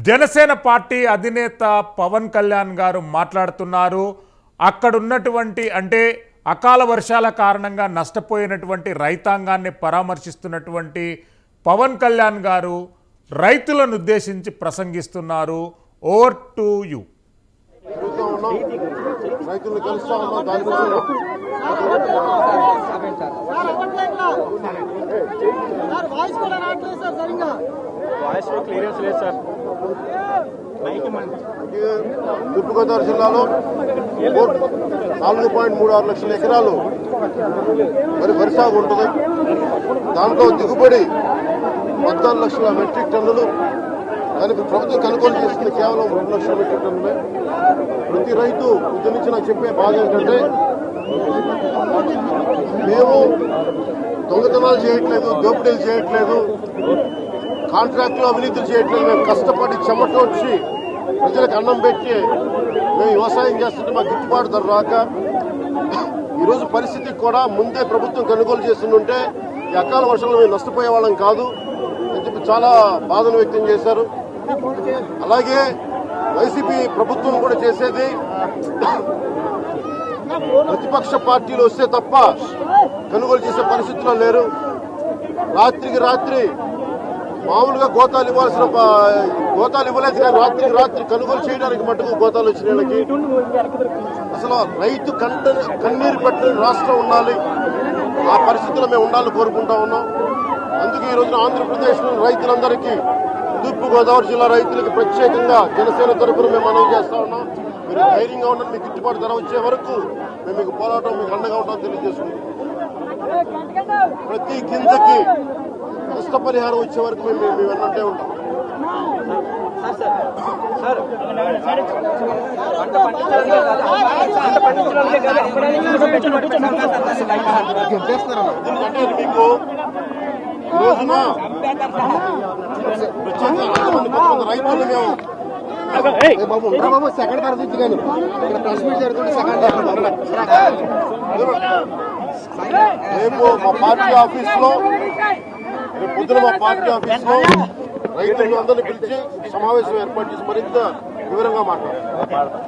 Janasena party అధినేత పవన్ కళ్యాణ్ గారు మాట్లాడుతున్నారు. అక్కడ ఉన్నటువంటి అంటే అకాల వర్షాల కారణంగా నష్టపోయినటువంటి రైతాంగాన్ని పరామర్శిస్తున్నటువంటి పవన్ కళ్యాణ్ గారు రైతులను ఉద్దేశించి ప్రసంగిస్తున్నారు. Over to you. తూర్పుగోదావరి జిల్లాలో 4.36 లక్షల ఎకరాలు వరి సాగు ఉంటుంది. దాంట్లో దిగుబడి 14 లక్షల మెట్రిక్ టన్నులు. దానికి ప్రభుత్వం కొనుగోలు చేస్తుంది కేవలం 2 లక్షల మెట్రిక్ టన్నులే. ప్రతి రైతు పొద్దు నుంచి నాకు చెప్పే బాధ ఏంటంటే, మేము దొంగతనాలు చేయట్లేదు, దోపిడీలు చేయట్లేదు, కాంట్రాక్టులు అవినీతులు చేయట్లేదు. మేము కష్టపడి చెమట వచ్చి ప్రజలకు అన్నం పెట్టి మేము వ్యవసాయం చేస్తుంటే మాకు గిట్టుబాటు ధర రాక ఈరోజు పరిస్థితికి కూడా ముందే ప్రభుత్వం కొనుగోలు చేస్తుంటే ఈ అకాల వర్షంలో మేము నష్టపోయే వాళ్ళం కాదు అని చెప్పి చాలా బాధను వ్యక్తం చేశారు. అలాగే వైసీపీ ప్రభుత్వం కూడా చేసేది ప్రతిపక్ష పార్టీలు వస్తే తప్ప కొనుగోలు చేసే పరిస్థితుల్లో లేరు. రాత్రికి రాత్రి మామూలుగా గోతాలు ఇవ్వాల్సిన గోతాలు ఇవ్వలేదు కానీ రాత్రికి రాత్రి కొనుగోలు చేయడానికి మటుకు గోతాలు వచ్చిన అసలు రైతు కన్నీరు పెట్టిన రాష్ట్రం ఉండాలి. ఆ పరిస్థితుల్లో మేము ఉండాలని కోరుకుంటా ఉన్నాం. అందుకే ఈ రోజున ఆంధ్రప్రదేశ్లో రైతులందరికీ, తూర్పుగోదావరి జిల్లా రైతులకు ప్రత్యేకంగా జనసేన తరఫున మేము మనవి చేస్తా ఉన్నాం. మీరు ధైర్యంగా ఉండండి. మీకు గిట్టుబాటు ధర వచ్చే వరకు మేము మీకు పోరాటం, మీకు అండగా ఉంటామని తెలియజేస్తున్నాం. ప్రతి గింజకి నష్టపరిహారం వచ్చే వరకు మేము వెన్నంటే ఉంటాం. ఎందుకంటే మీకు ఈ రోజున రైతులు మేము సెకండ్ తరగతి కానీ ఇక్కడ ప్రెస్ మీట్ జరుగుతుంది. రేపు మా పార్టీ ఆఫీస్లో పొద్దున మా పార్టీ ఆఫీస్లో రైతులు అందరినీ పిలిచి సమావేశం ఏర్పాటు చేసి మరింత వివరంగా మాట్లాడారు.